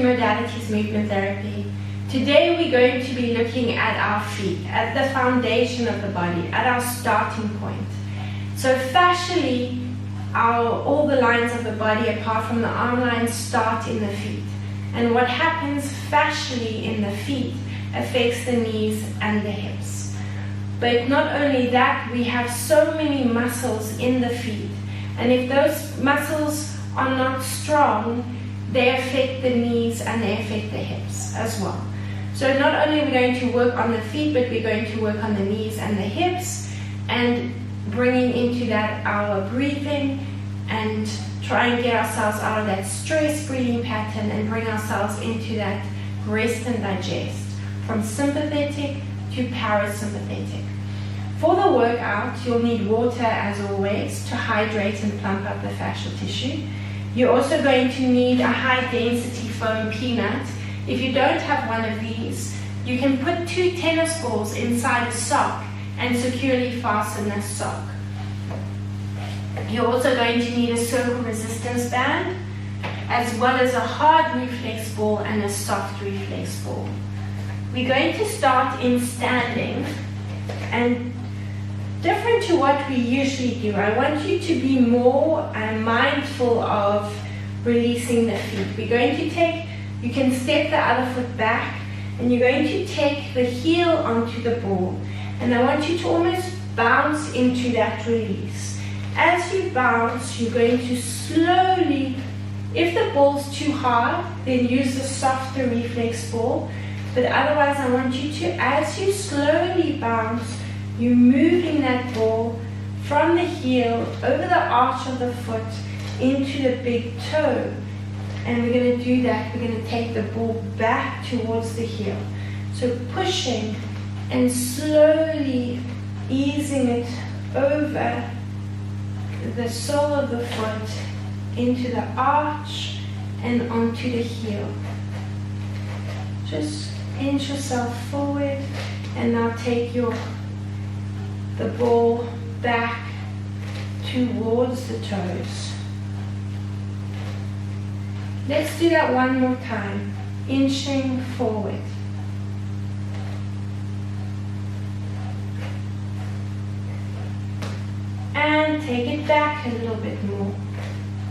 Modalities Movement Therapy. Today we're going to be looking at our feet, at the foundation of the body, at our starting point. So fascially, all the lines of the body apart from the arm lines start in the feet. And what happens fascially in the feet affects the knees and the hips. But not only that, we have so many muscles in the feet. And if those muscles are not strong, they affect the knees and they affect the hips as well. So not only are we going to work on the feet, but we're going to work on the knees and the hips, and bringing into that our breathing and try and get ourselves out of that stress breathing pattern and bring ourselves into that rest and digest, from sympathetic to parasympathetic. For the workout, you'll need water as always to hydrate and plump up the fascial tissue. You're also going to need a high density foam peanut. If you don't have one of these, you can put 2 tennis balls inside a sock and securely fasten the sock. You're also going to need a circle resistance band, as well as a hard reflex ball and a soft reflex ball. We're going to start in standing, and different to what we usually do, I want you to be more mindful of releasing the feet. We're going to take, you can step the other foot back, and you're going to take the heel onto the ball, and I want you to almost bounce into that release. As you bounce, you're going to slowly, if the ball's too hard, then use the softer reflex ball, but otherwise I want you to, as you slowly bounce, you're moving that ball from the heel over the arch of the foot into the big toe. And we're going to do that. We're going to take the ball back towards the heel. So pushing and slowly easing it over the sole of the foot into the arch and onto the heel. Just inch yourself forward, and now take the ball back towards the toes. Let's do that one more time, inching forward. And take it back a little bit more,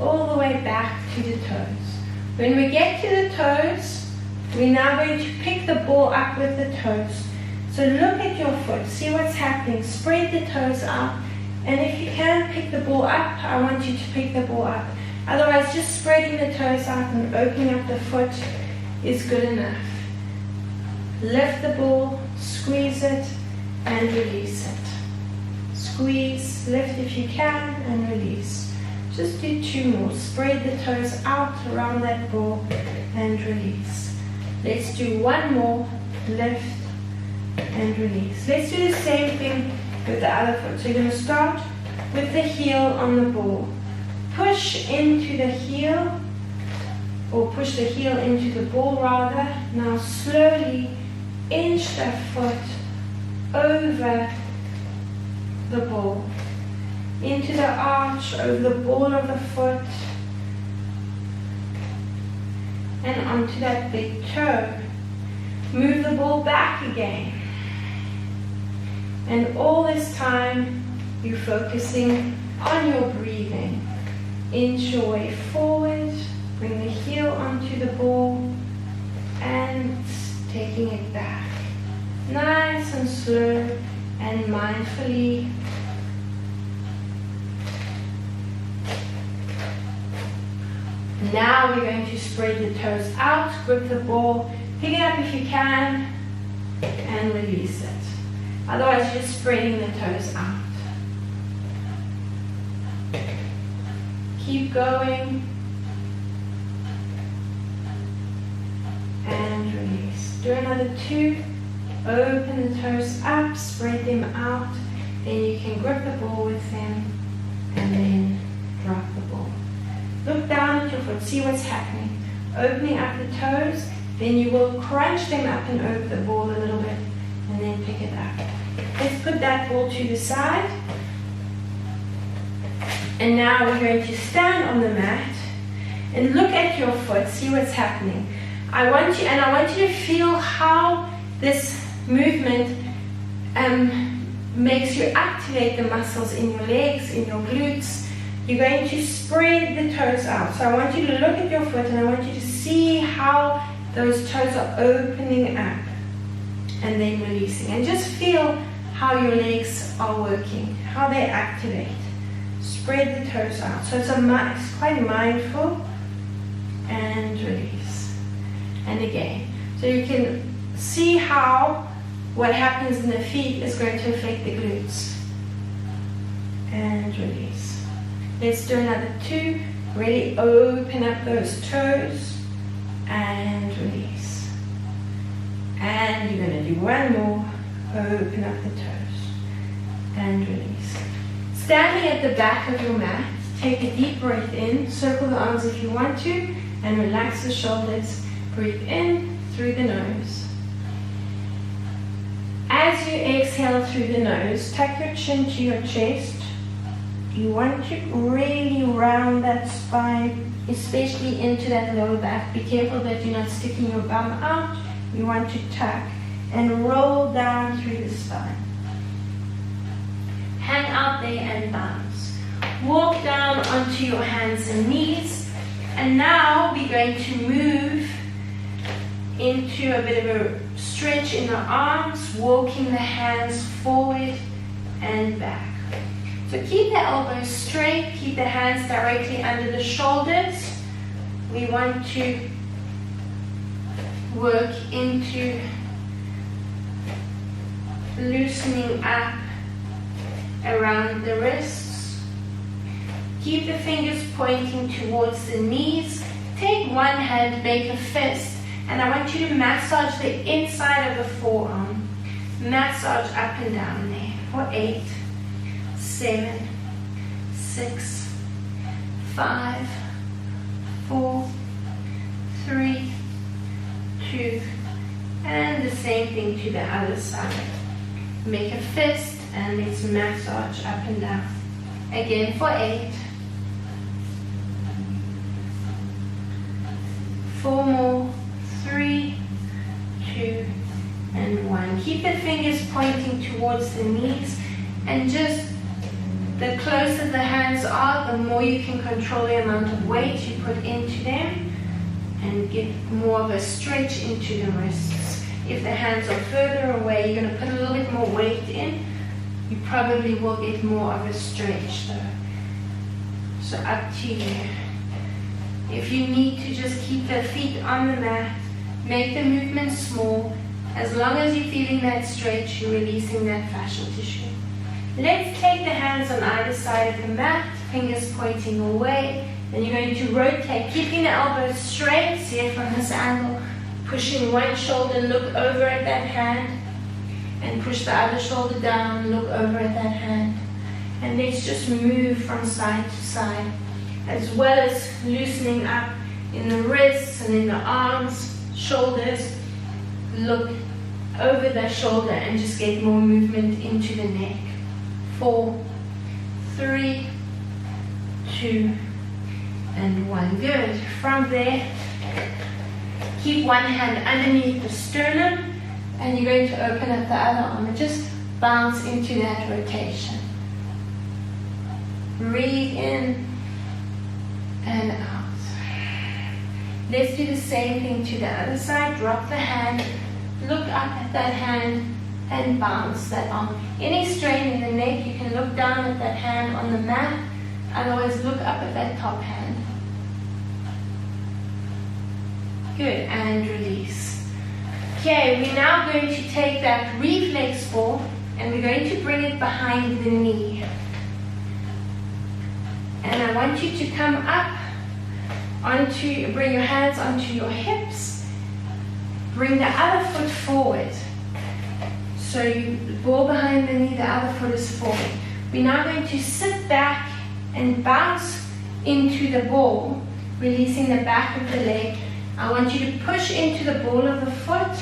all the way back to the toes. When we get to the toes, we're now going to pick the ball up with the toes. So look at your foot, see what's happening, spread the toes out, and if you can pick the ball up, I want you to pick the ball up. Otherwise, just spreading the toes out and opening up the foot is good enough. Lift the ball, squeeze it, and release it. Squeeze, lift if you can, and release. Just do 2 more. Spread the toes out around that ball and release. Let's do 1 more. Lift and release. Let's do the same thing with the other foot. So you're going to start with the heel on the ball. Push into the heel, or push the heel into the ball rather. Now slowly inch that foot over the ball, into the arch, over the ball of the foot, and onto that big toe. Move the ball back again. And all this time, you're focusing on your breathing. Inch your way forward, bring the heel onto the ball, and taking it back. Nice and slow and mindfully. Now we're going to spread the toes out, grip the ball, pick it up if you can, and release it. Otherwise, you're just spreading the toes out. Keep going. And release. Do another 2. Open the toes up, spread them out. Then you can grip the ball with them and then drop the ball. Look down at your foot, see what's happening. Opening up the toes, then you will crunch them up and over the ball a little bit and then pick it up. Let's put that ball to the side. And now we're going to stand on the mat and look at your foot, see what's happening. I want you to feel how this movement makes you activate the muscles in your legs, in your glutes. You're going to spread the toes out. So I want you to look at your foot and I want you to see how those toes are opening up and then releasing. And just feel how your legs are working, how they activate. Spread the toes out. So it's quite mindful, and release. And again. So you can see how what happens in the feet is going to affect the glutes. And release. Let's do another 2. Really open up those toes. And release. And you're going to do one more. Open up the toes. And release. Standing at the back of your mat, take a deep breath in. Circle the arms if you want to. And relax the shoulders. Breathe in through the nose. As you exhale through the nose, tuck your chin to your chest. You want to really round that spine, especially into that lower back. Be careful that you're not sticking your bum out. You want to tuck and roll down through the spine. Hang out there and bounce. Walk down onto your hands and knees. And now we're going to move into a bit of a stretch in the arms, walking the hands forward and back. So keep the elbows straight, keep the hands directly under the shoulders. We want to work into loosening up around the wrists. Keep the fingers pointing towards the knees. Take one hand, make a fist, and I want you to massage the inside of the forearm. Massage up and down there for 8, 7, 6, 5, 4, 3, 2, and the same thing to the other side. Make a fist and let's massage up and down. Again for 8, 4 more, 3, 2, and 1. Keep the fingers pointing towards the knees, and just the closer the hands are, the more you can control the amount of weight you put into them and get more of a stretch into the wrists. If the hands are further away, you're going to put a little bit more weight in. You probably will get more of a stretch though. So up to you. If you need to just keep the feet on the mat, make the movement small. As long as you're feeling that stretch, you're releasing that fascial tissue. Let's take the hands on either side of the mat, fingers pointing away. Then you're going to rotate, keeping the elbows straight. See it from this angle. Pushing one shoulder, look over at that hand. And push the other shoulder down, look over at that hand. And let's just move from side to side, as well as loosening up in the wrists and in the arms, shoulders. Look over the shoulder and just get more movement into the neck. 4, 3, 2, and 1. Good. From there, keep one hand underneath the sternum, and you're going to open up the other arm and just bounce into that rotation. Breathe in and out. Let's do the same thing to the other side. Drop the hand, look up at that hand, and bounce that arm. Any strain in the neck, you can look down at that hand on the mat, otherwise look up at that top hand. Good, and release. Okay, we're now going to take that reflex ball and we're going to bring it behind the knee. And I want you to come up bring your hands onto your hips, bring the other foot forward. So the ball behind the knee, the other foot is forward. We're now going to sit back and bounce into the ball, releasing the back of the leg. I want you to push into the ball of the foot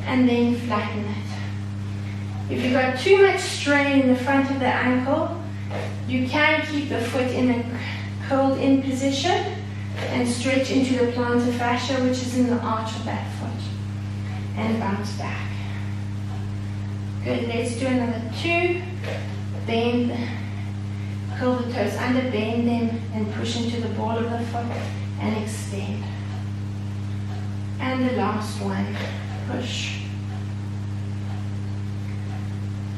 and then flatten it. If you've got too much strain in the front of the ankle, you can keep the foot in a curled in position, and stretch into the plantar fascia, which is in the arch of that foot. And bounce back. Good, let's do another 2. Bend, curl the toes under, bend them, and push into the ball of the foot and extend. And the last one, push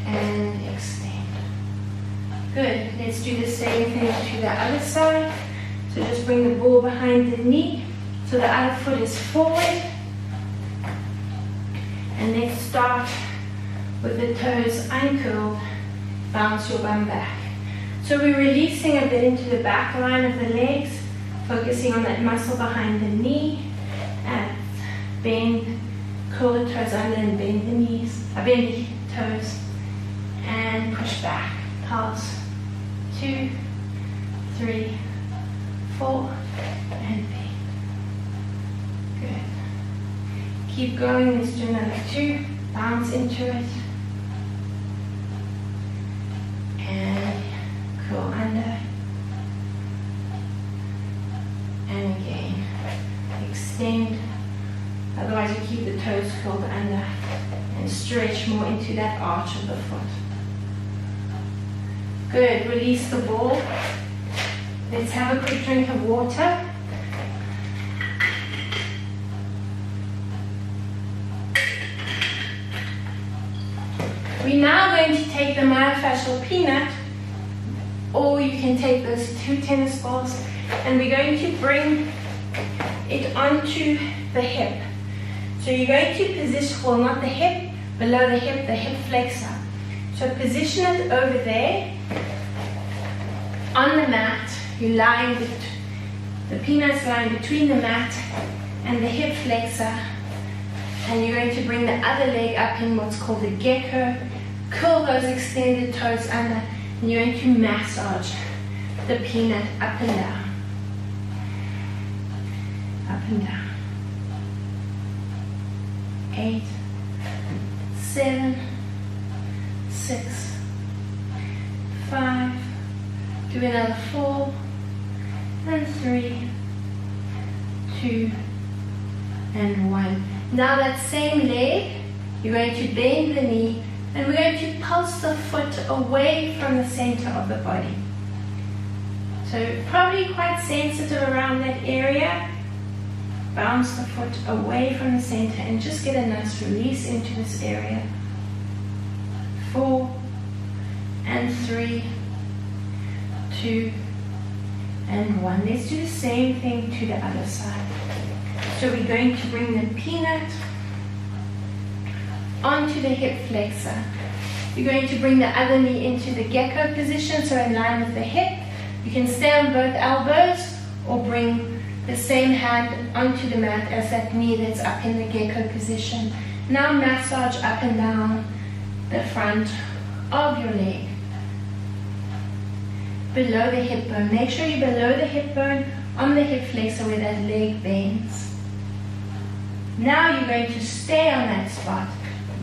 and extend. Good, let's do the same thing to the other side. So just bring the ball behind the knee so the other foot is forward. And let's start with the toes uncurled, bounce your bum back. So we're releasing a bit into the back line of the legs, focusing on that muscle behind the knee, and bend, curl the toes under and bend the knees, bend the toes, and push back. Pulse, 2, 3, 4, and bend. Good. Keep going, let's do another 2, bounce into it, and curl under, and again, extend, otherwise you keep the toes curled under, and stretch more into that arch of the foot. Good, release the ball, let's have a quick drink of water. We're now going to take the myofascial peanut, or you can take those 2 tennis balls, and we're going to bring it onto the hip. So you're going to position, well, not the hip, below the hip flexor. So position it over there on the mat. You're lying, the peanut's lying between the mat and the hip flexor, and you're going to bring the other leg up in what's called the gecko. Curl those extended toes under, and you're going to massage the peanut up and down. Up and down. 8, 7, 6, 5, do another 4, and 3, 2, and 1. Now that same leg, you're going to bend the knee, and we're going to pulse the foot away from the center of the body. So probably quite sensitive around that area. Bounce the foot away from the center and just get a nice release into this area. 4, and 3, 2, and 1. Let's do the same thing to the other side. So we're going to bring the peanut onto the hip flexor. You're going to bring the other knee into the gecko position, so in line with the hip. You can stay on both elbows or bring the same hand onto the mat as that knee that's up in the gecko position. Now massage up and down the front of your leg. Below the hip bone. Make sure you're below the hip bone on the hip flexor where that leg bends. Now you're going to stay on that spot.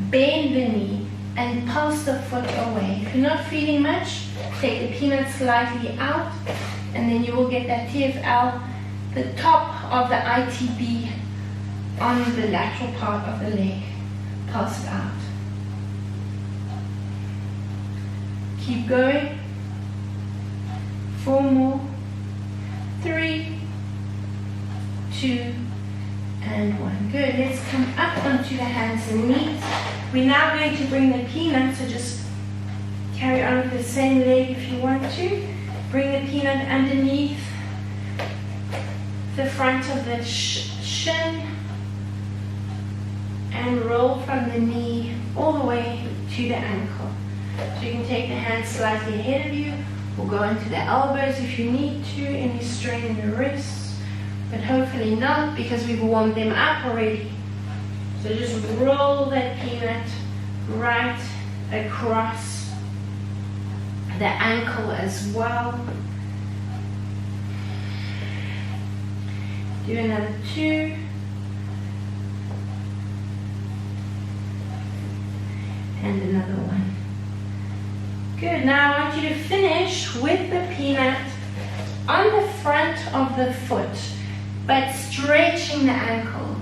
Bend the knee and pulse the foot away. If you're not feeling much, take the peanut slightly out, and then you will get that TFL, the top of the ITB on the lateral part of the leg. Pulse it out. Keep going. 4 more. 3, 2, and 1. Good. Let's come up onto the hands and knees. We're now going to bring the peanut, so just carry on with the same leg if you want to. Bring the peanut underneath the front of the shin and roll from the knee all the way to the ankle. So you can take the hands slightly ahead of you, or go into the elbows if you need to, any strain in the wrists, but hopefully not because we've warmed them up already. So just roll that peanut right across the ankle as well. Do another 2. And another 1. Good. Now I want you to finish with the peanut on the front of the foot. but stretching the ankle.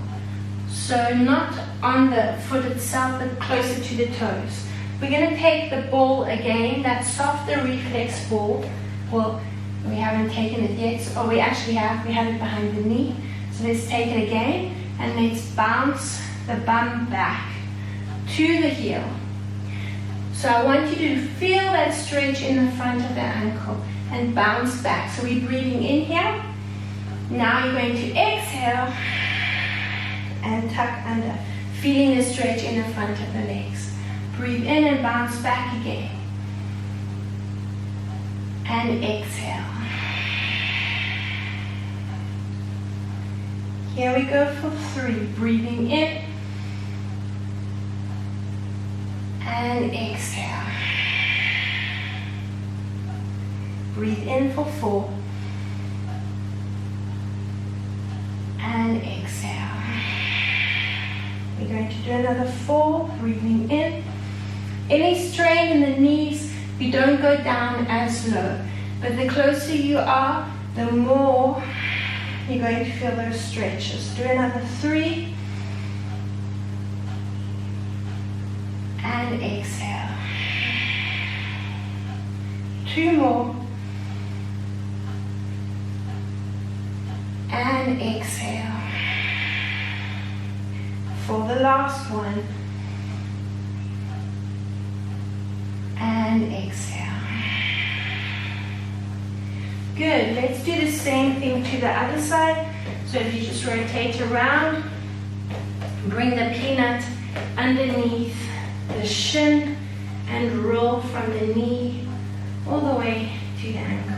So not on the foot itself, but closer to the toes. We're going to take the ball again, that softer reflex ball. Well, we haven't taken it yet, or we actually have, we have it behind the knee. So let's take it again, and let's bounce the bum back to the heel. So I want you to feel that stretch in the front of the ankle and bounce back. So we're breathing in here. Now you're going to exhale and tuck under, feeling the stretch in the front of the legs. Breathe in and bounce back again. And exhale. Here we go for 3. Breathing in and exhale. Breathe in for 4 and exhale. We're going to do another 4. Breathing in. Any strain in the knees, you don't go down as low, but the closer you are, the more you're going to feel those stretches. Do another 3 and exhale. 2 more and exhale. For the last one and exhale. Good, let's do the same thing to the other side. So if you just rotate around, bring the peanut underneath the shin and roll from the knee all the way to the ankle.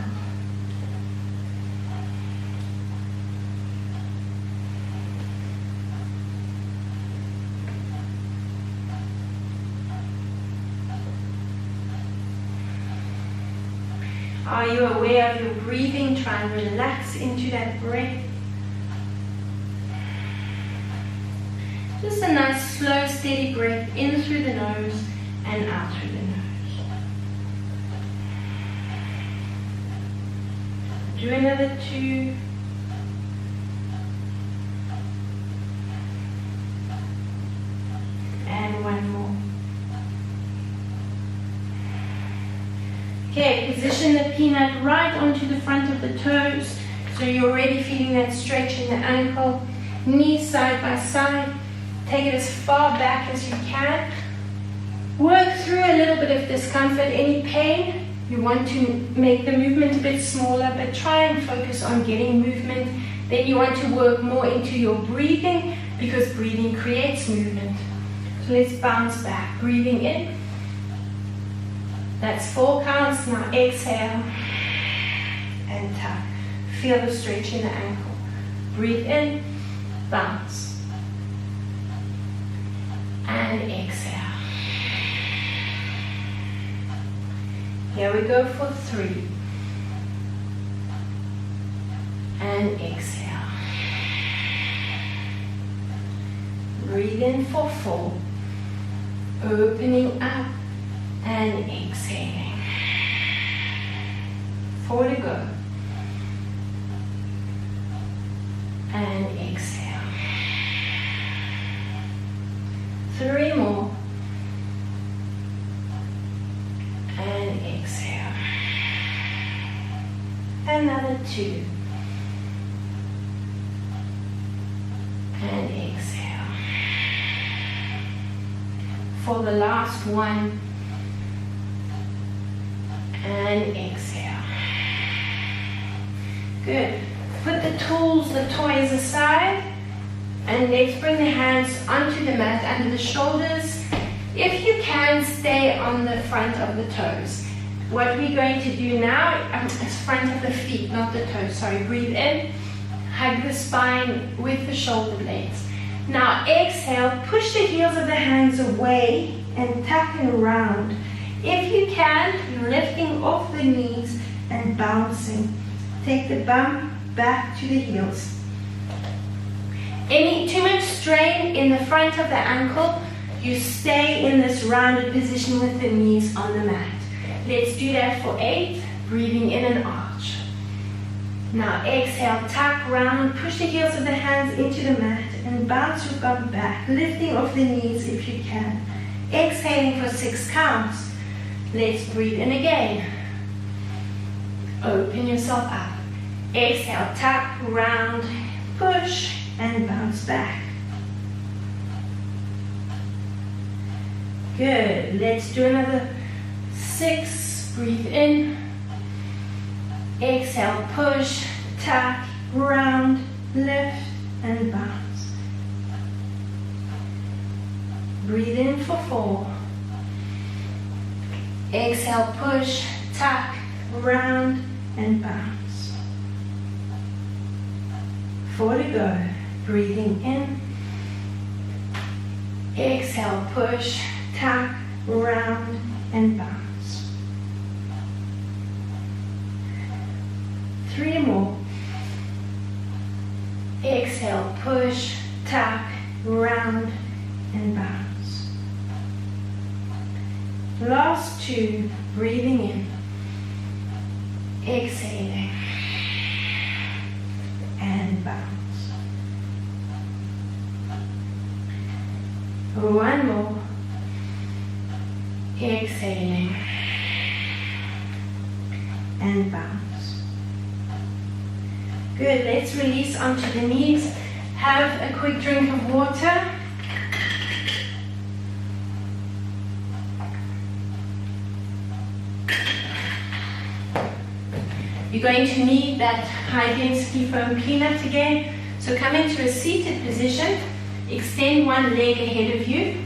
Are you aware of your breathing? Try and relax into that breath. Just a nice, slow, steady breath in through the nose and out through the nose. Do another 2. And 1 more. Okay, position the peanut right onto the front of the toes. So you're already feeling that stretch in the ankle. Knees side by side. Take it as far back as you can. Work through a little bit of discomfort, any pain. You want to make the movement a bit smaller, but try and focus on getting movement. Then you want to work more into your breathing, because breathing creates movement. So let's bounce back. Breathing in. That's 4 counts. Now exhale and tuck. Feel the stretch in the ankle. Breathe in, bounce, and exhale. Here we go for 3. And exhale. Breathe in for 4. Opening up and exhaling. 4 to go. And exhale. 3 more. And exhale. Another 2. And exhale. For the last one. And exhale. Good. Put the tools, the toys aside, and let's bring the hands onto the mat under the shoulders. If you can, stay on the front of the toes. What we're going to do now is front of the feet, not the toes. Sorry, breathe in, hug the spine with the shoulder blades. Now exhale, push the heels of the hands away and tuck and round. If you can, you're lifting off the knees and bouncing. Take the bum back to the heels. Any too much strain in the front of the ankle, you stay in this rounded position with the knees on the mat. Let's do that for 8. Breathing in and arch. Now exhale, tuck, round, push the heels of the hands into the mat and bounce your bum back, lifting off the knees if you can. Exhaling for 6 counts. Let's breathe in again. Open yourself up. Exhale, tuck, round, push and bounce back. Good. Let's do another 6. Breathe in. Exhale, push, tuck, round, lift, and bounce. Breathe in for 4. Exhale, push, tuck, round, and bounce. 4 to go. Breathing in. Exhale, push, tuck, round, and bounce. 3 more. Exhale, push, tuck, round, and bounce. Last 2, breathing in. Exhaling. And bounce. 1 more. Exhaling. And bounce. Good, let's release onto the knees. Have a quick drink of water. You're going to need that high density foam peanut again. So come into a seated position. Extend one leg ahead of you.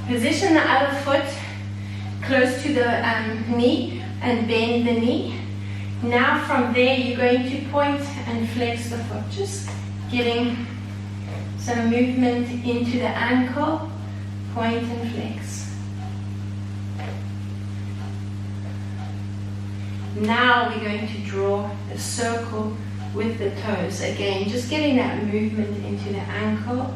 Position the other foot close to the knee and bend the knee. Now from there you're going to point and flex the foot, just getting some movement into the ankle, point and flex. Now we're going to draw a circle with the toes. Again, just getting that movement into the ankle.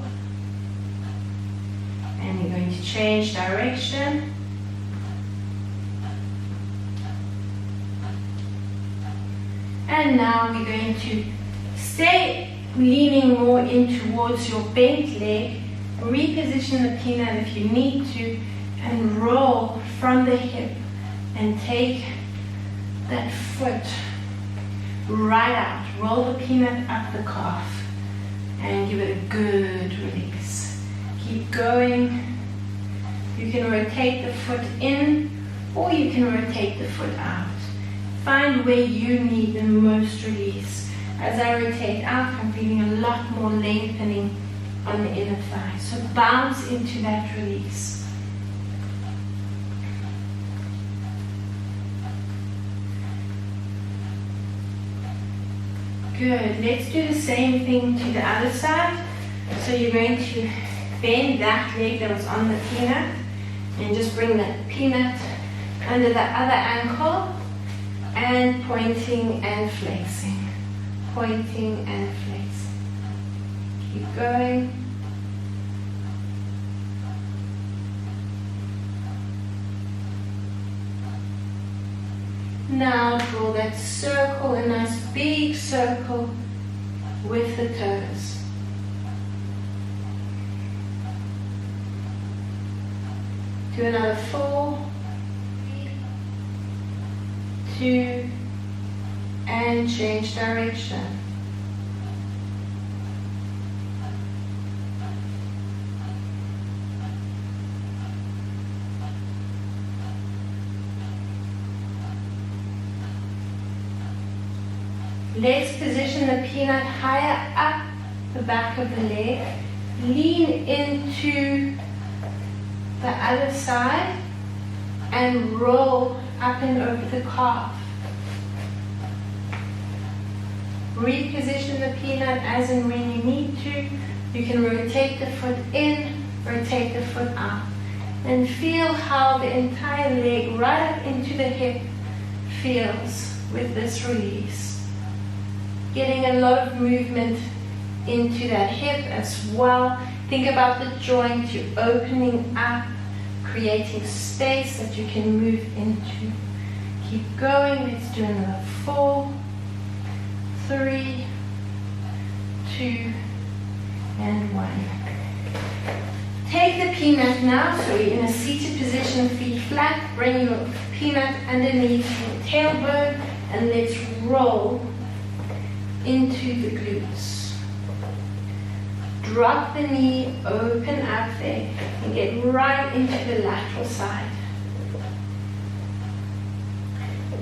And you're going to change direction. And now we're going to stay leaning more in towards your bent leg. Reposition the peanut if you need to and roll from the hip and take that foot right out. Roll the peanut up the calf and give it a good release. Keep going. You can rotate the foot in or you can rotate the foot out. Find where you need the most release. As I rotate out, I'm feeling a lot more lengthening on the inner thigh. So bounce into that release. Good. Let's do the same thing to the other side. So you're going to bend that leg that was on the peanut and just bring that peanut under the other ankle. And pointing and flexing. Pointing and flexing. Keep going. Now draw that circle, a nice big circle with the toes. Do another 4. 2 and change direction. Let's position the peanut higher up the back of the leg. Lean into the other side and roll up and over the calf. Reposition the peanut as and when you need to. You can rotate the foot in, rotate the foot out. And feel how the entire leg right up into the hip feels with this release. Getting a lot of movement into that hip as well. Think about the joint, you're opening up, creating space that you can move into. Keep going. Let's do another 4, 3, 2, and 1. Take the peanut now, so you're in a seated position, feet flat. Bring your peanut underneath your tailbone and let's roll into the glutes. Drop the knee, open up there, and get right into the lateral side.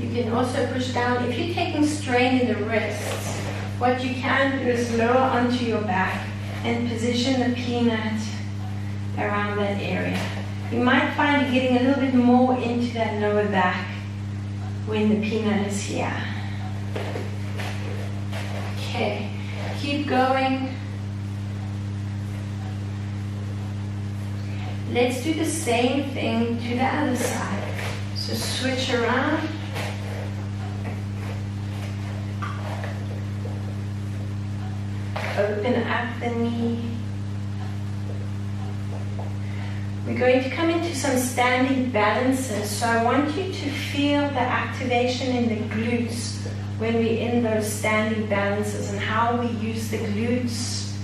You can also push down. If you're taking strain in the wrists, what you can do is lower onto your back and position the peanut around that area. You might find you're getting a little bit more into that lower back when the peanut is here. Okay, keep going. Let's do the same thing to the other side. So switch around. Open up the knee. We're going to come into some standing balances. So I want you to feel the activation in the glutes when we're in those standing balances and how we use the glutes,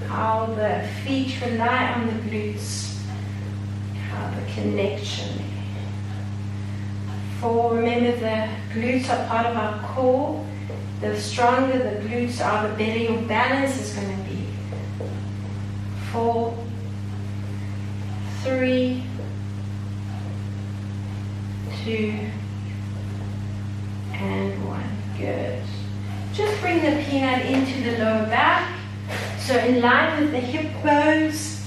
how the feet rely on the glutes, how the connection. Remember, the glutes are part of our core. The stronger the glutes are, the better your balance is going to be. 4, 3, 2, and 1. Good. Just bring the peanut into the lower back. So in line with the hip bones,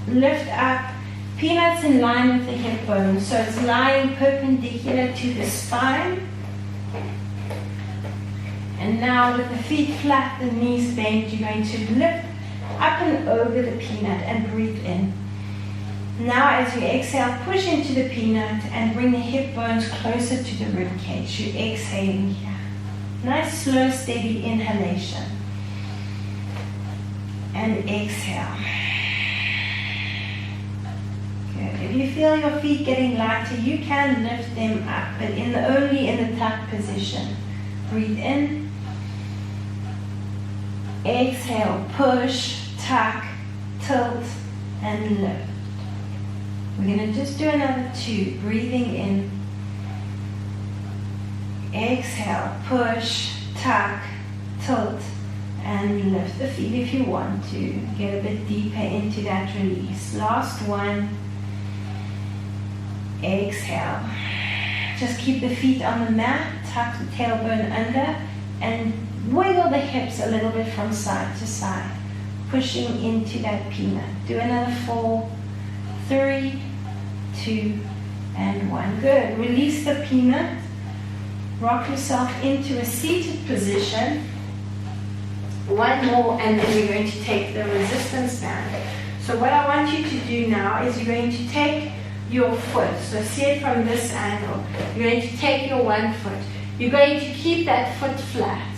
lift up. Peanut's in line with the hip bones. So it's lying perpendicular to the spine. And now with the feet flat, the knees bent, you're going to lift up and over the peanut and breathe in. Now as you exhale, push into the peanut and bring the hip bones closer to the rib cage. You're exhaling here. Nice, slow, steady inhalation. And exhale. Good. If you feel your feet getting lighter, you can lift them up, but only in the tuck position. Breathe in. Exhale, push, tuck, tilt, and lift. We're going to just do another 2. Breathing in. Exhale, push, tuck, tilt, and lift the feet if you want to. Get a bit deeper into that release. Last one. Exhale. Just keep the feet on the mat. Tuck the tailbone under and wiggle the hips a little bit from side to side, pushing into that peanut. Do another 4, 3, 2, and 1. Good. Release the peanut. Rock yourself into a seated position. One more, and then we're going to take the resistance band. So what I want you to do now is you're going to take your foot. So see it from this angle. You're going to take your one foot. You're going to keep that foot flat.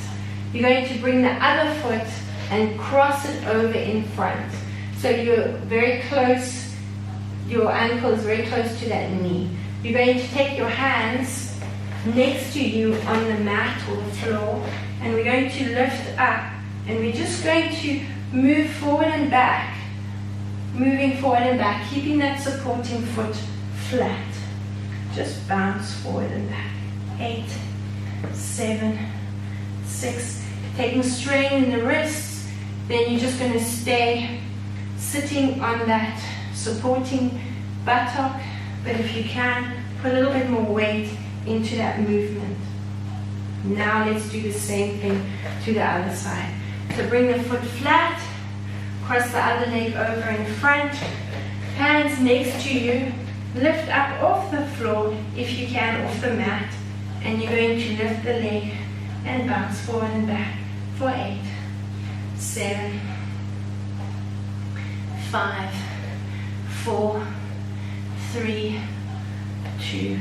You're going to bring the other foot and cross it over in front. So you're very close, your ankle is very close to that knee. You're going to take your hands next to you on the mat or the floor, and we're going to lift up, and we're just going to move forward and back, moving forward and back, keeping that supporting foot flat. Just bounce forward and back. 8, 7, 6. Taking strain in the wrists, then you're just going to stay sitting on that supporting buttock, but if you can, put a little bit more weight into that movement. Now let's do the same thing to the other side. So bring the foot flat, cross the other leg over in front, hands next to you, lift up off the floor, if you can, off the mat, and you're going to lift the leg and bounce forward and back for 8, 7, 5, 4, 3, 2,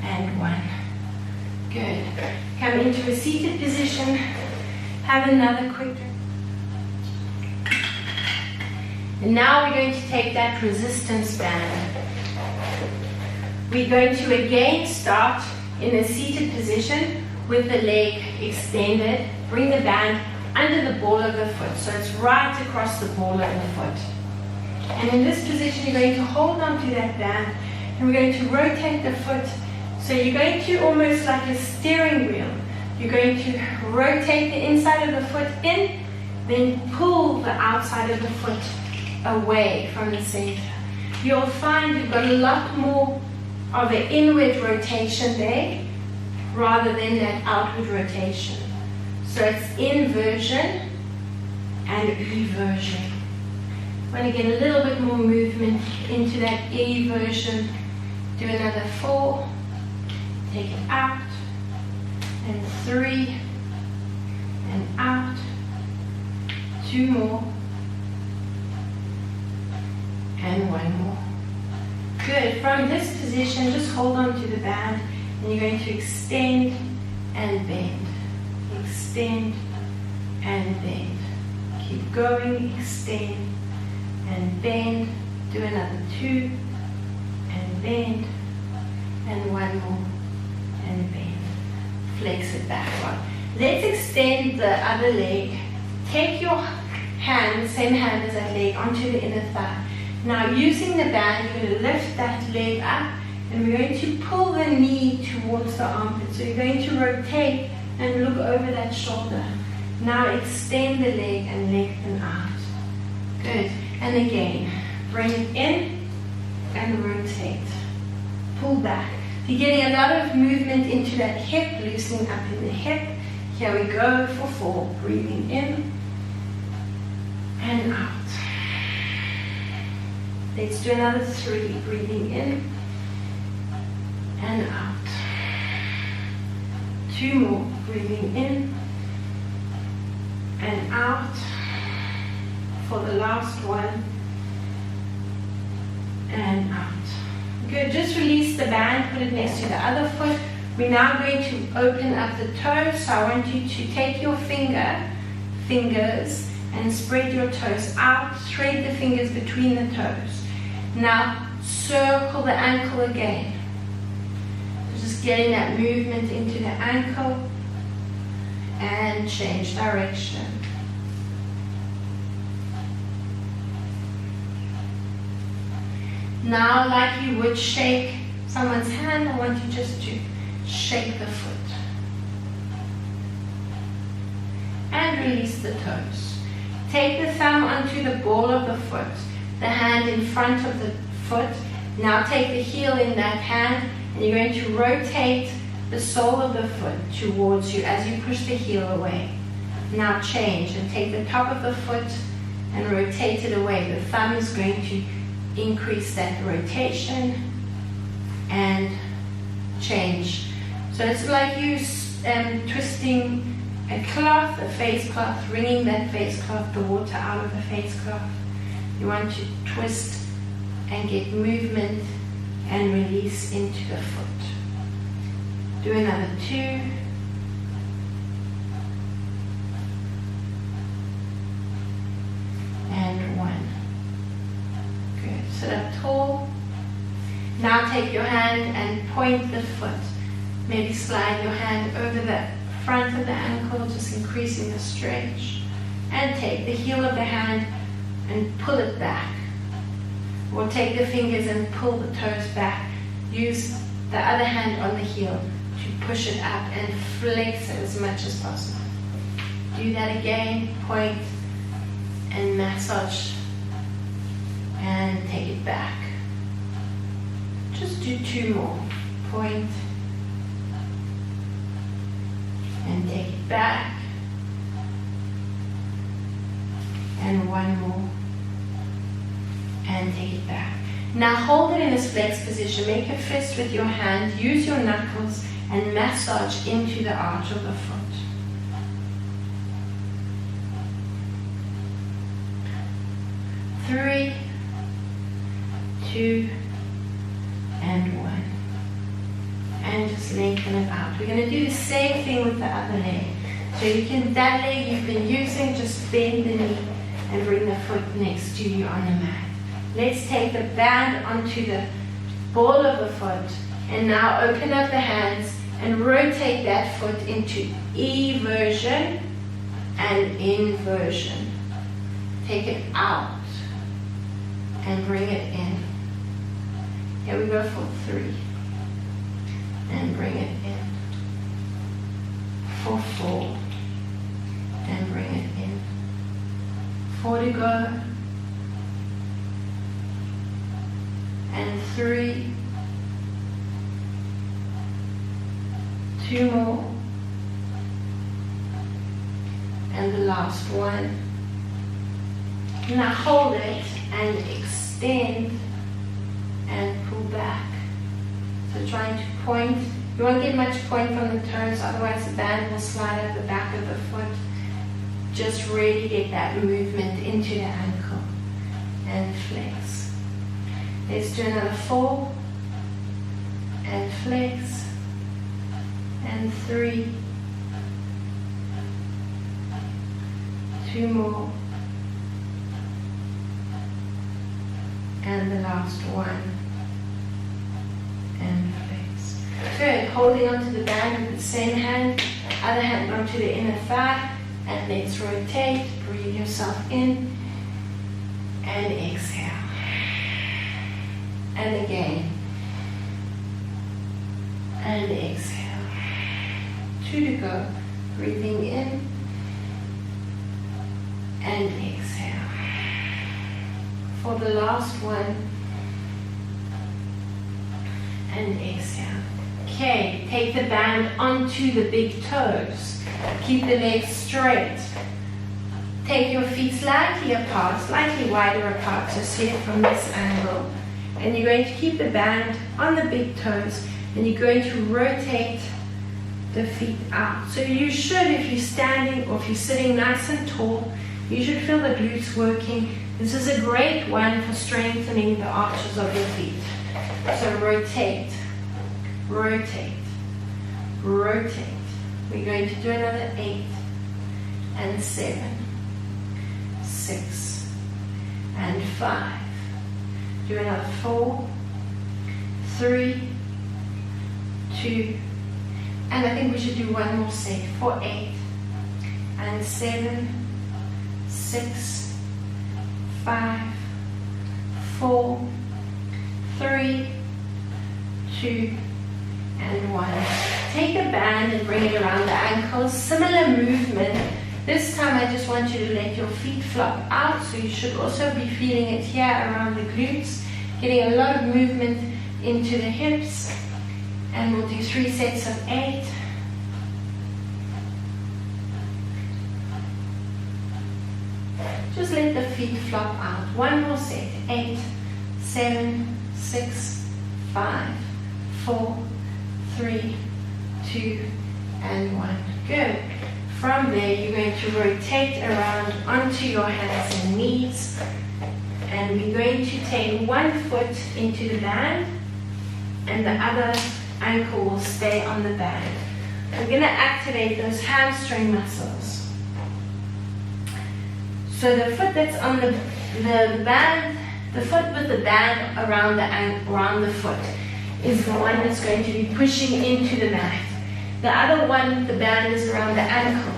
and 1. Good. Come into a seated position. Have another quick drink. And now we're going to take that resistance band. we're going to again start in a seated position with the leg extended. Bring the band under the ball of the foot, so it's right across the ball of the foot. And in this position, you're going to hold on to that band, and we're going to rotate the foot. So you're going to, almost like a steering wheel, you're going to rotate the inside of the foot in, then pull the outside of the foot away from the center. You'll find you've got a lot more of an inward rotation there rather than that outward rotation. So it's inversion and eversion. Want to get a little bit more movement into that eversion. Do another 4. Take it out. And 3. And out. 2 more. And 1 more. Good. From this position, just hold on to the band, and you're going to extend and bend. Extend and bend. Keep going. Extend and bend. Do another 2 and bend, and 1 more and bend. Flex it backward. Let's extend the other leg. Take your hand, the same hand as that leg, onto the inner thigh. Now, using the band, you're going to lift that leg up, and we're going to pull the knee towards the armpit. So you're going to rotate and look over that shoulder. Now extend the leg and lengthen out. Good. And again, bring it in and rotate. Pull back. You're getting a lot of movement into that hip, loosening up in the hip. Here we go for 4. Breathing in and out. Let's do another 3. Breathing in and out. 2 more. Breathing in and out. For the last one. And out. Good. Just release the band. Put it next to the other foot. We're now going to open up the toes. So I want you to take your fingers and spread your toes out. Thread the fingers between the toes. Now circle the ankle again. Just getting that movement into the ankle and change direction. Now, like you would shake someone's hand, I want you just to shake the foot. And release the toes. Take the thumb onto the ball of the foot, the hand in front of the foot. Now take the heel in that hand, and you're going to rotate the sole of the foot towards you as you push the heel away. Now change and take the top of the foot and rotate it away. The thumb is going to increase that rotation and change. So it's like you twisting a cloth, a face cloth, wringing that face cloth, the water out of the face cloth. You want to twist and get movement and release into the foot. Do another 2. And 1. Good. Sit up tall. Now take your hand and point the foot. Maybe slide your hand over the front of the ankle, just increasing the stretch. And take the heel of the hand and pull it back. Or take the fingers and pull the toes back. Use the other hand on the heel to push it up and flex it as much as possible. Do that again. Point and massage and take it back. Just do 2 more. Point and take it back. And 1 more. And take it back. Now hold it in a flex position. Make a fist with your hand. Use your knuckles and massage into the arch of the foot. 3, 2, and 1. And just lengthen it out. We're going to do the same thing with the other leg. So you can, that leg you've been using, just bend the knee and bring the foot next to you on the mat. Let's take the band onto the ball of the foot, and now open up the hands and rotate that foot into eversion and inversion. Take it out and bring it in. Here we go for 3. And bring it in. For 4. And bring it in. 4 to go. And 3. 2 more. And the last one. Now hold it and extend and pull back. So trying to point. You won't get much point from the toes, otherwise the band will slide up the back of the foot. Just really get that movement into the ankle and flex. Let's do another 4 and flex, and 3, 2 more, and the last one, and flex. Good, holding onto the band with the same hand, other hand onto the inner thigh, and let's rotate. Breathe yourself in and exhale. And again. And exhale. 2 to go. Breathing in and exhale. For the last one. And exhale. Okay, take the band onto the big toes. Keep the legs straight. Take your feet slightly apart, slightly wider apart, just here from this angle. And you're going to keep the band on the big toes, and you're going to rotate the feet out. So you should, if you're standing or if you're sitting nice and tall, you should feel the glutes working. This is a great one for strengthening the arches of your feet. So rotate, rotate, rotate. We're going to do another 8 and 7, 6 and 5. Do another 4, 3, 2, and I think we should do one more set for 8 and 7, 6, 5, 4, 3, 2, and 1. Take the band and bring it around the ankles. Similar movement. This time I just want you to let your feet flop out, so you should also be feeling it here around the glutes, getting a lot of movement into the hips. And we'll do 3 sets of 8. Just let the feet flop out. One more set. 8, 7, 6, 5, 4, 3, 2, and 1. Good. From there, you're going to rotate around onto your hands and knees. And we're going to take one foot into the band, and the other ankle will stay on the band. We're going to activate those hamstring muscles. So the foot that's on the band, the foot with the band around the foot, is the one that's going to be pushing into the mat. The other one, the band is around the ankle.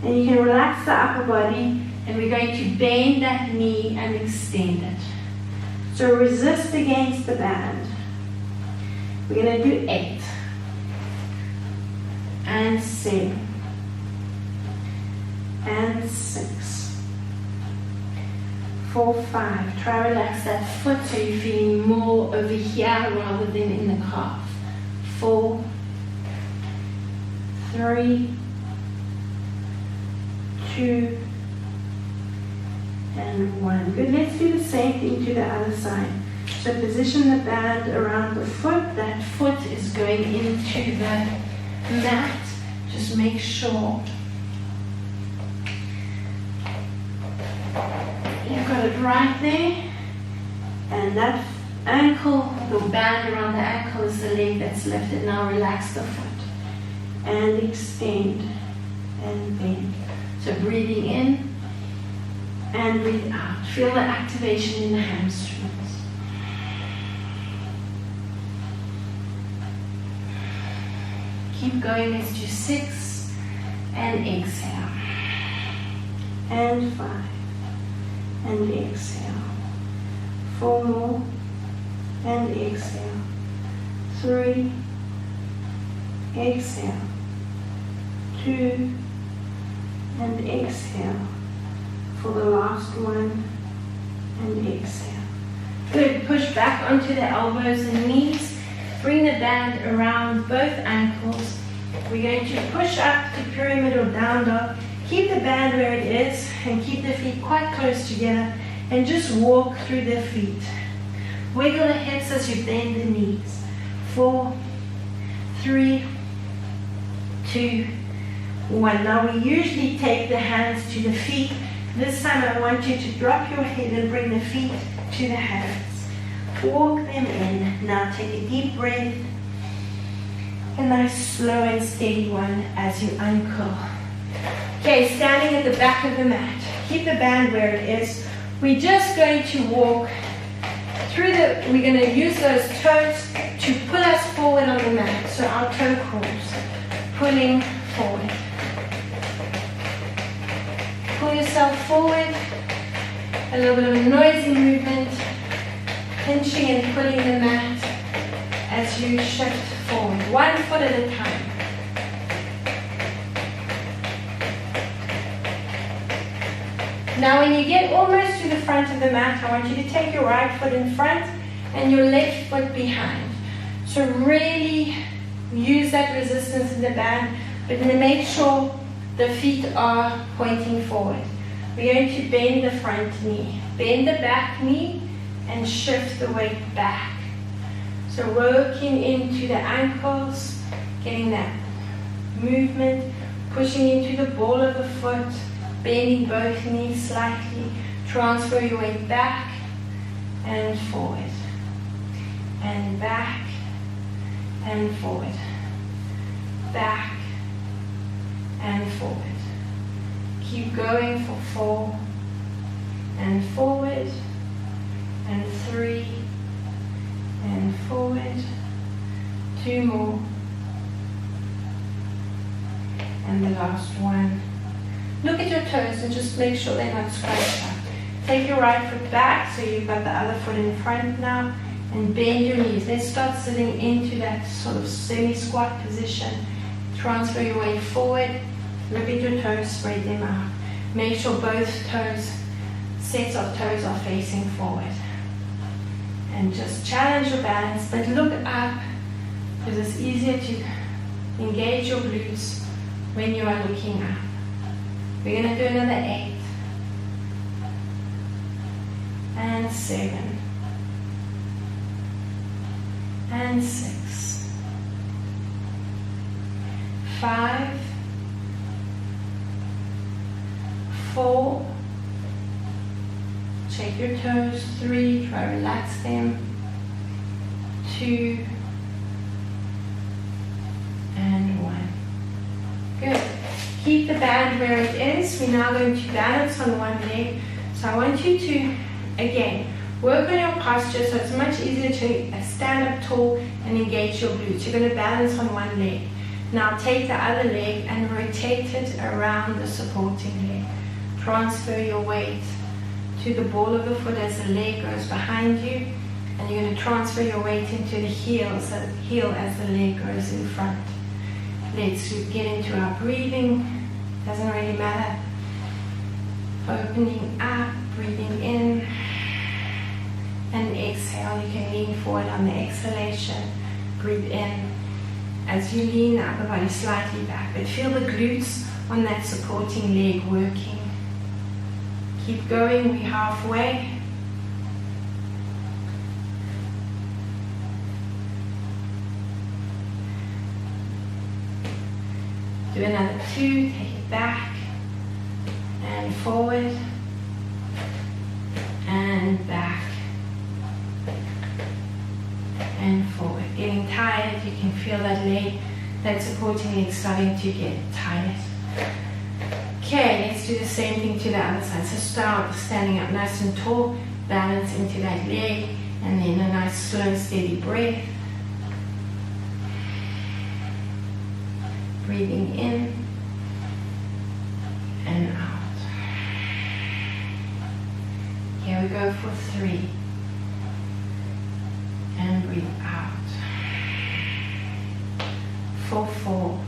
And you can relax the upper body, and we're going to bend that knee and extend it. So resist against the band. We're going to do 8 and 7 and 6, 4, 5. Try to relax that foot so you're feeling more over here rather than in the calf. 4, 3, 2, and 1. Good. Let's do the same thing to the other side. So position the band around the foot. That foot is going into the mat. Just make sure you've got it right there. And that ankle, the band around the ankle, is the leg that's lifted. Now relax the foot and extend and bend. So breathing in and breathe out. Feel the activation in the hamstrings. Keep going. Let's do 6 and exhale. And 5 and exhale. 4 more and exhale. 3, exhale. 2 and exhale. For the last one and exhale. Good. Push back onto the elbows and knees. Bring the band around both ankles. We're going to push up to pyramidal down dog. Keep the band where it is and keep the feet quite close together and just walk through the feet. Wiggle the hips as you bend the knees. 4, 3, 2, 1. Now we usually take the hands to the feet. This time I want you to drop your head and bring the feet to the hands. Walk them in. Now take a deep breath. A nice slow and steady one as you uncurl. Okay, standing at the back of the mat. Keep the band where it is. We're just going to walk through we're going to use those toes to pull us forward on the mat. So our toe crawls, pulling forward. Pull yourself forward. A little bit of a noisy movement. Pinching and pulling the mat as you shift forward. 1 foot at a time. Now when you get almost to the front of the mat, I want you to take your right foot in front and your left foot behind. So really use that resistance in the band, but then make sure the feet are pointing forward. We're going to bend the front knee, bend the back knee, and shift the weight back. So working into the ankles, getting that movement, pushing into the ball of the foot, bending both knees slightly, transfer your weight back and forward, and back and forward, back and forward. Keep going for 4 and forward, and 3 and forward, 2 more, and the last one. Look at your toes and just make sure they're not scrunched up. Take your right foot back so you've got the other foot in front now, and bend your knees. Let's start sitting into that sort of semi-squat position. Transfer your weight forward. Look at your toes, spread them out. Make sure both toes, sets of toes are facing forward. And just challenge your balance, but look up because it's easier to engage your glutes when you are looking up. We're going to do another 8 and 7 and 6, 5, 4, check your toes, 3, try to relax them, 2, and 1. Good. Keep the band where it is. We're now going to balance on one leg. So I want you to, again, work on your posture so it's much easier to stand up tall and engage your glutes. You're going to balance on one leg. Now take the other leg and rotate it around the supporting leg. Transfer your weight to the ball of the foot as the leg goes behind you, and you're going to transfer your weight into the heel as the leg goes in front. Let's get into our breathing. Doesn't really matter. Opening up, breathing in, and exhale. You can lean forward on the exhalation. Breathe in. As you lean, upper body slightly back, but feel the glutes on that supporting leg working. Keep going, we're halfway. Do another 2, take it back and forward and back and forward. Getting tired, you can feel that leg, that supporting leg starting to get tired. Okay, let's do the same thing to the other side. So start standing up nice and tall, balance into that leg, and then a nice slow steady breath. Breathing in and out. Here we go for 3. And breathe out. For 4.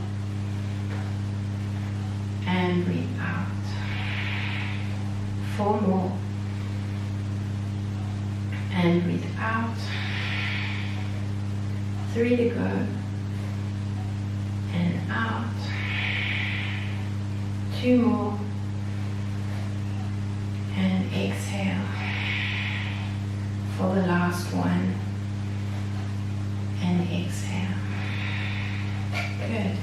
And breathe out. 4 more. And breathe out. 3 to go. And out. 2 more. And exhale for the last one. And exhale. Good.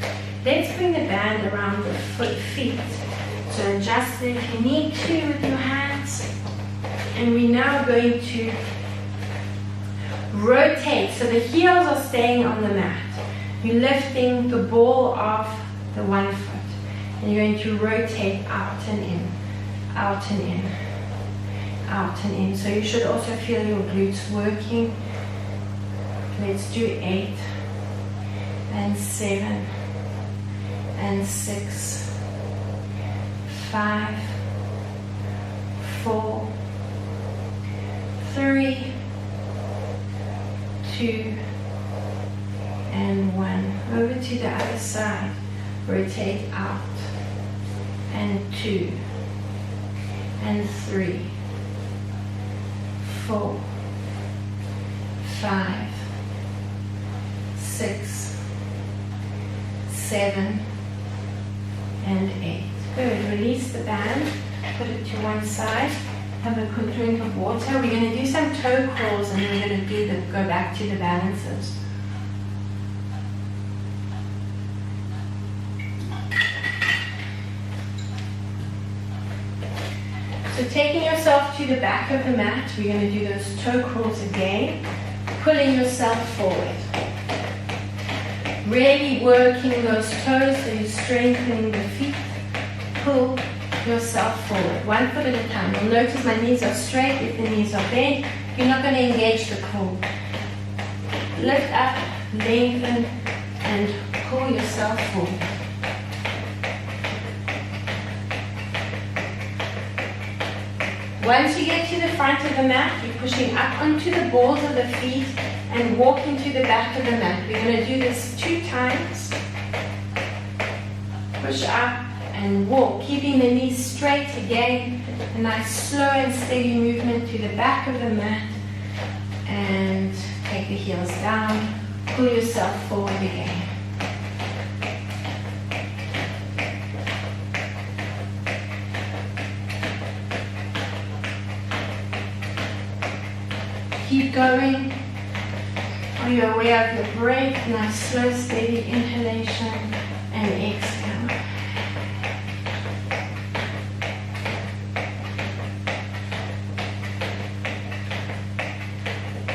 Let's bring the band around the feet. So adjust it if you need to with your hands. And we're now going to rotate. So the heels are staying on the mat. You're lifting the ball off the one foot. And you're going to rotate out and in, out and in, out and in. So you should also feel your glutes working. Let's do 8 and 7 and 6, 5, 4, 3, 2, and 1. Over to the other side. Rotate out. And 2, and 3, 4, 5, 6, 7, and 8. Good. Release the band. Put it to one side. Have a quick drink of water. We're going to do some toe crawls and we're going to go back to the balances. So taking yourself to the back of the mat, we're going to do those toe crawls again, pulling yourself forward. Really working those toes so you're strengthening the feet. Pull yourself forward, one foot at a time. You'll notice my knees are straight. If the knees are bent, you're not going to engage the core. Lift up, lengthen, and pull yourself forward. Once you get to the front of the mat, you're pushing up onto the balls of the feet and walking to the back of the mat. We're going to do this 2 times. Push up and walk, keeping the knees straight again. A nice slow and steady movement to the back of the mat. And take the heels down. Pull yourself forward again. Keep going. Are you aware of your breath? Nice slow, steady inhalation and exhale.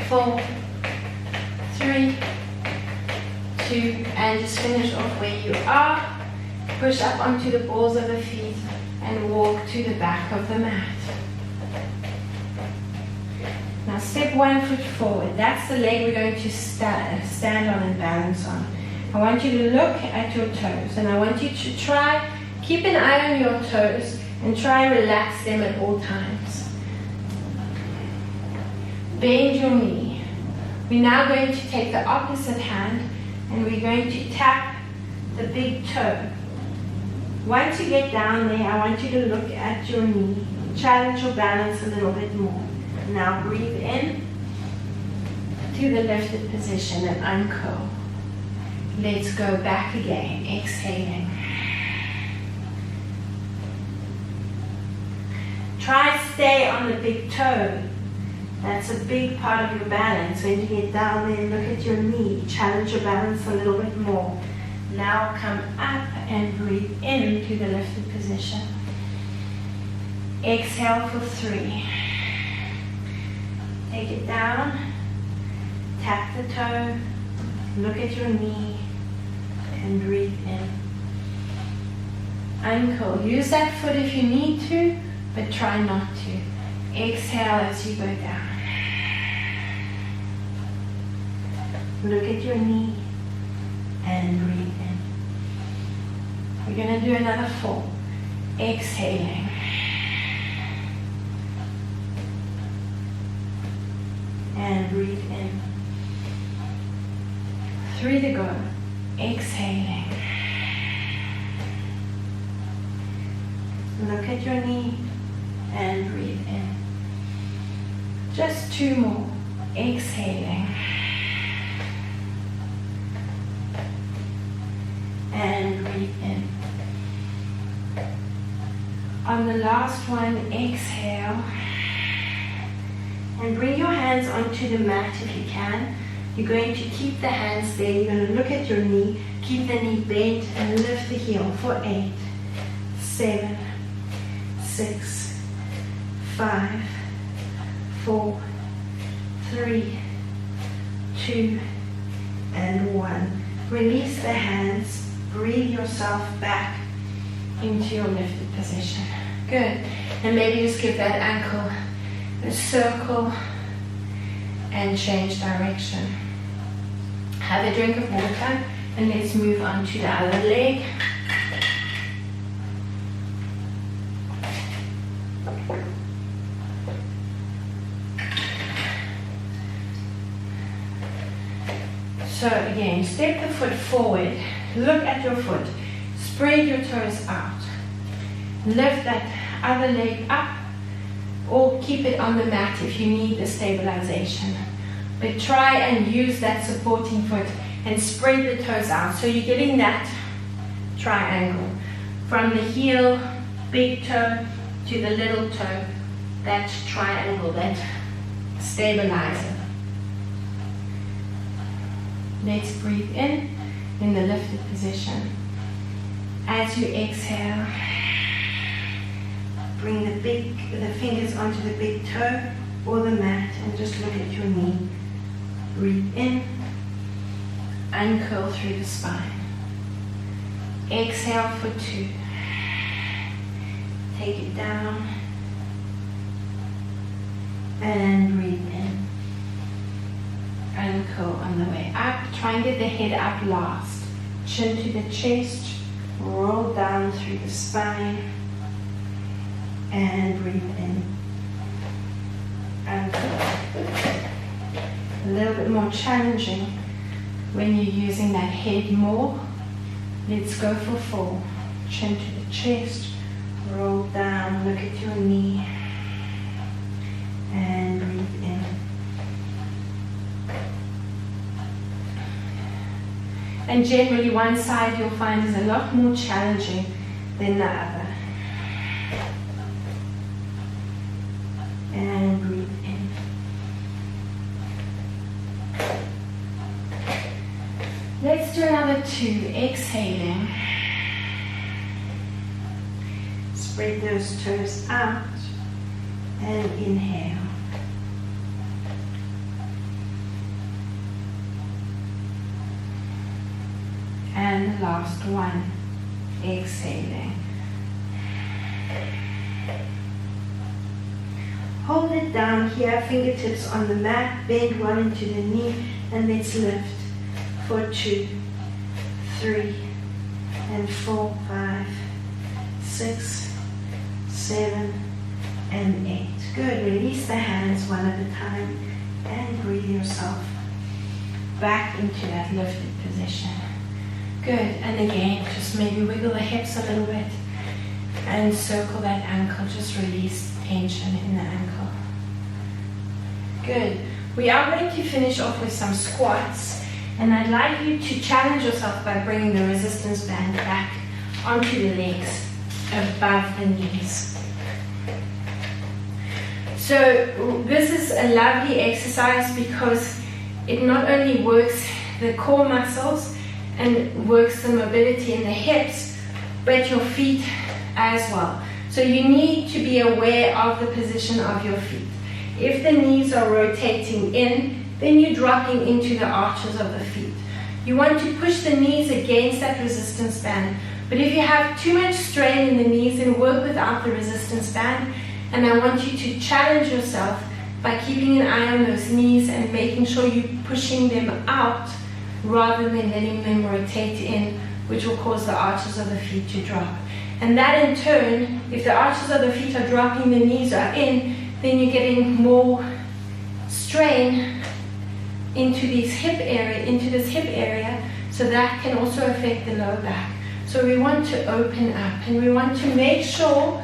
4, 3, 2, and just finish off where you are. Push up onto the balls of the feet and walk to the back of the mat. Now step 1 foot forward. That's the leg we're going to stand on and balance on. I want you to look at your toes and I want you to try, keep an eye on your toes and try and relax them at all times. Bend your knee. We're now going to take the opposite hand and we're going to tap the big toe. Once you get down there, I want you to look at your knee. Challenge your balance a little bit more. Now breathe in to the lifted position and uncurl. Let's go back again, exhaling. Try stay on the big toe. That's a big part of your balance. When you get down there, look at your knee. Challenge your balance a little bit more. Now come up and breathe in to the lifted position. Exhale for 3. Take it down, tap the toe, look at your knee, and breathe in. Uncurl. Use that foot if you need to, but try not to. Exhale as you go down. Look at your knee, and breathe in. We're going to do another 4. Exhaling. And breathe in. 3 to go. Exhaling. Look at your knee and breathe in. Just 2 more. Exhaling. And breathe in. On the last one, exhale. And bring your hands onto the mat if you can. You're going to keep the hands there. You're going to look at your knee. Keep the knee bent and lift the heel for 8, 7, 6, 5, 4, 3, 2, and 1. Release the hands. Breathe yourself back into your lifted position. Good. And maybe just give that ankle a circle and change direction. Have a drink of water and let's move on to the other leg. So again, step the foot forward, look at your foot, spread your toes out, lift that other leg up, or keep it on the mat if you need the stabilization. But try and use that supporting foot and spread the toes out. So you're getting that triangle from the heel, big toe, to the little toe, that triangle, that stabilizer. Let's breathe in the lifted position. As you exhale, bring the fingers onto the big toe or the mat and just look at your knee. Breathe in, uncurl through the spine. Exhale for 2. Take it down and breathe in. Uncurl on the way up. Try and get the head up last. Chin to the chest. Roll down through the spine. And breathe in. Uncurl. A little bit more challenging when you're using that head more. Let's go for 4. Chin to the chest. Roll down. Look at your knee. And breathe in. And generally one side you'll find is a lot more challenging than the other. And breathe in. Let's do another 2. Exhaling. Spread those toes out and inhale. And the last one, exhaling. Hold it down here, fingertips on the mat, bend one into the knee, and let's lift for 2, 3, and 4, 5, 6, 7, and 8. Good. Release the hands one at a time and breathe yourself back into that lifted position. Good. And again, just maybe wiggle the hips a little bit and circle that ankle. Just release tension in the ankle. Good. We are going to finish off with some squats, and I'd like you to challenge yourself by bringing the resistance band back onto the legs above the knees. So this is a lovely exercise because it not only works the core muscles and works the mobility in the hips, but your feet as well. So you need to be aware of the position of your feet. If the knees are rotating in, then you're dropping into the arches of the feet. You want to push the knees against that resistance band. But if you have too much strain in the knees, then work without the resistance band. And I want you to challenge yourself by keeping an eye on those knees and making sure you're pushing them out rather than letting them rotate in which will cause the arches of the feet to drop. And that in turn, if the arches of the feet are dropping, the knees are in, then you're getting more strain into this hip area, so that can also affect the lower back. So we want to open up, and we want to make sure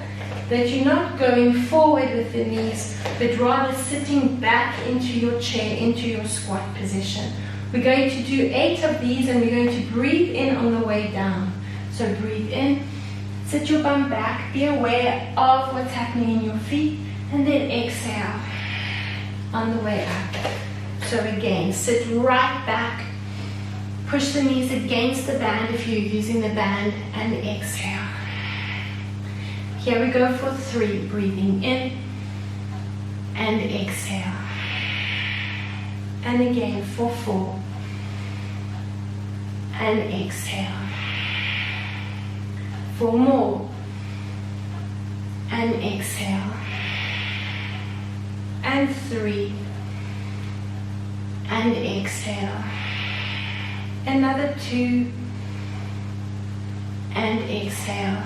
that you're not going forward with the knees, but rather sitting back into your chair, into your squat position. We're going to do 8 of these, and we're going to breathe in on the way down. So breathe in, sit your bum back, be aware of what's happening in your feet, and then exhale on the way up. So again, sit right back, push the knees against the band if you're using the band, and exhale. Here we go for 3, breathing in and exhale. And again for 4 and exhale. 4 more and exhale. And 3 and exhale. Another 2 and exhale.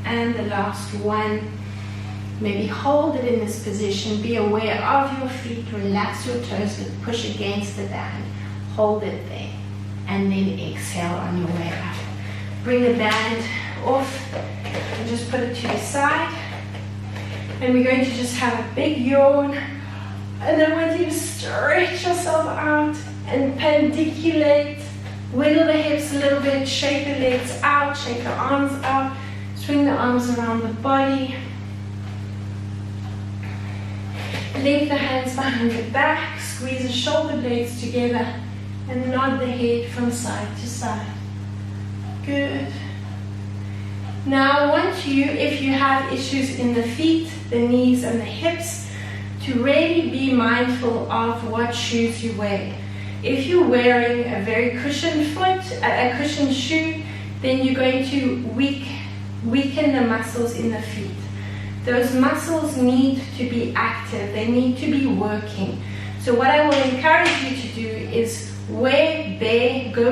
And the last 1. Maybe hold it in this position. Be aware of your feet. Relax your toes, but push against the band. Hold it there. And then exhale on your way up. Bring the band off and just put it to the side. And we're going to just have a big yawn. And I want you to stretch yourself out and pandiculate. Wiggle the hips a little bit. Shake the legs out. Shake the arms out. Swing the arms around the body. Link the hands behind the back. Squeeze the shoulder blades together. And nod the head from side to side. Good. Now I want you, if you have issues in the feet, the knees and the hips, to really be mindful of what shoes you wear. If you're wearing a very cushioned foot, a cushioned shoe, then you're going to weaken the muscles in the feet. Those muscles need to be active. They need to be working. So what I will encourage you to do is go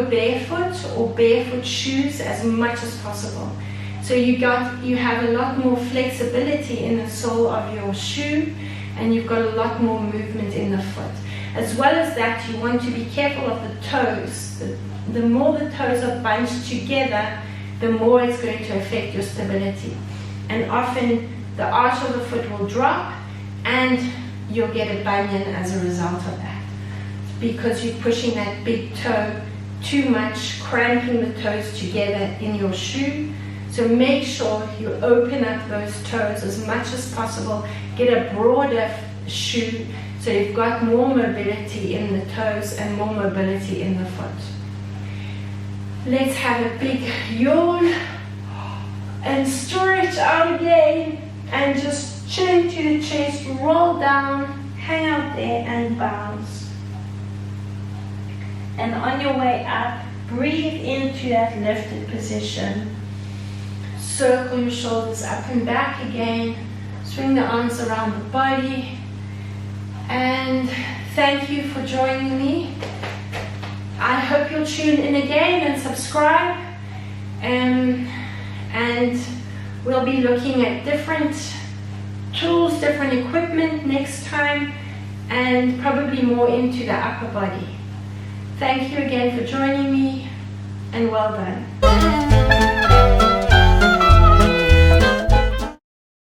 barefoot or barefoot shoes as much as possible. So you have a lot more flexibility in the sole of your shoe, and you've got a lot more movement in the foot. As well as that, you want to be careful of the toes. The more the toes are bunched together, the more it's going to affect your stability. And often the arch of the foot will drop, and you'll get a bunion as a result of that, because you're pushing that big toe too much, cramping the toes together in your shoe. So make sure you open up those toes as much as possible. Get a broader shoe so you've got more mobility in the toes and more mobility in the foot. Let's have a big yawn and stretch out again, and just chin to the chest, roll down, hang out there and bounce. And on your way up, breathe into that lifted position. Circle your shoulders up and back again. Swing the arms around the body. And thank you for joining me. I hope you'll tune in again and subscribe. And we'll be looking at different tools, different equipment next time, and probably more into the upper body. Thank you again for joining me, and well done.